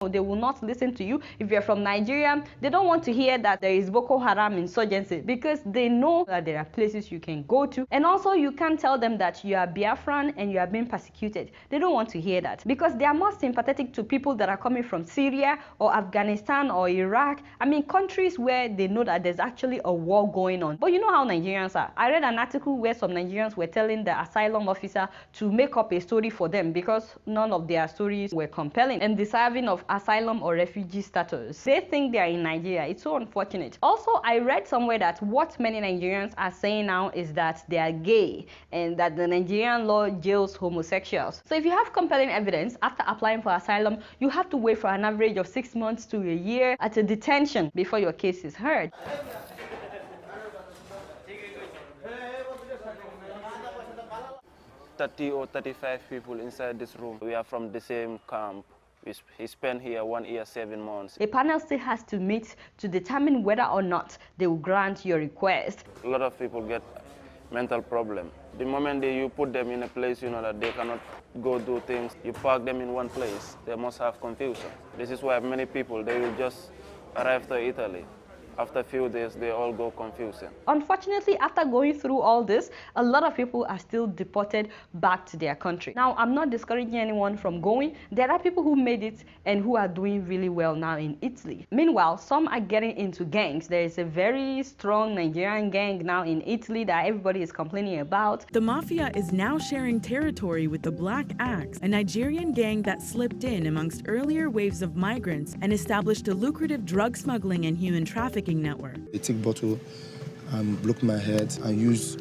They will not listen to you. If you're from Nigeria, they don't want to hear that there is Boko Haram insurgency because they know that there are places you can go to. And also you can't tell them that you are Biafran and you are being persecuted. They don't want to hear that because they are more sympathetic to people that are coming from Syria or Afghanistan or Iraq. I mean, countries where they know that there's actually a war going on. But you know how Nigerians are. I read an article where some Nigerians were telling the asylum officer to make up a story for them because none of their stories were compelling and deserving of asylum or refugee status. They think they are in Nigeria. It's so unfortunate. Also, I read somewhere that what many Nigerians are saying now is that they are gay and that the Nigerian law jails homosexuals. So if you have compelling evidence after applying for asylum, you have to wait for an average of 6 months to a year at a detention before your case is heard. 30 or 35 people inside this room. We are from the same camp. He spent here 1 year, 7 months. A panel still has to meet to determine whether or not they will grant your request. A lot of people get mental problem. The moment you put them in a place, you know, that they cannot go do things, you park them in one place, they must have confusion. This is why many people, they will just arrive to Italy. After a few days, they all go confusing. Unfortunately, after going through all this, a lot of people are still deported back to their country. Now, I'm not discouraging anyone from going. There are people who made it and who are doing really well now in Italy. Meanwhile, some are getting into gangs. There is a very strong Nigerian gang now in Italy that everybody is complaining about. The mafia is now sharing territory with the Black Axe, a Nigerian gang that slipped in amongst earlier waves of migrants and established a lucrative drug smuggling and human trafficking network. They take bottle and block my head and use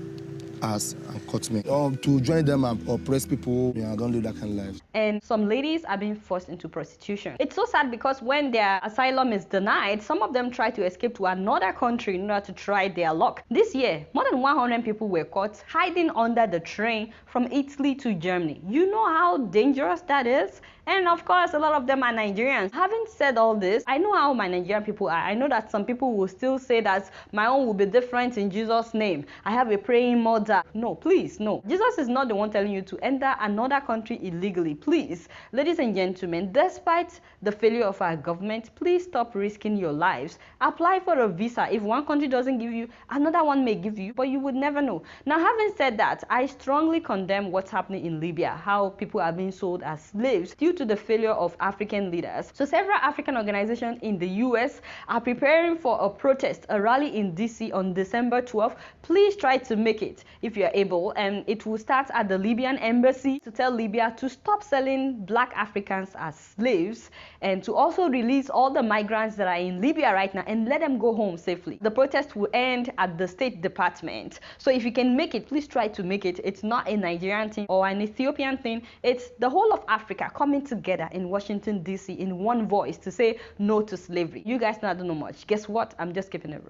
ass and cut me. To join them and oppress people, I don't live that kind of life. And some ladies are being forced into prostitution. It's so sad because when their asylum is denied, some of them try to escape to another country in order to try their luck. This year, more than 100 people were caught hiding under the train from Italy to Germany. You know how dangerous that is? And of course, a lot of them are Nigerians. Having said all this, I know how my Nigerian people are. I know that some people will still say that my own will be different in Jesus' name. I have a praying mother. No, please, no. Jesus is not the one telling you to enter another country illegally. Please, ladies and gentlemen, despite the failure of our government, please stop risking your lives. Apply for a visa. If one country doesn't give you, another one may give you, but you would never know. Now, having said that, I strongly condemn what's happening in Libya, how people are being sold as slaves due to the failure of African leaders. So several African organizations in the US are preparing for a protest, a rally in DC on December 12th. Please try to make it if you're able, and it will start at the Libyan embassy to tell Libya to stop selling Black Africans as slaves and to also release all the migrants that are in Libya right now and let them go home safely. The protest will end at the State Department. So if you can make it, please try to make it. It's not a Nigerian thing or an Ethiopian thing. It's the whole of Africa coming together in Washington, D.C. in one voice to say no to slavery. You guys know I don't know much. Guess what? I'm just giving it.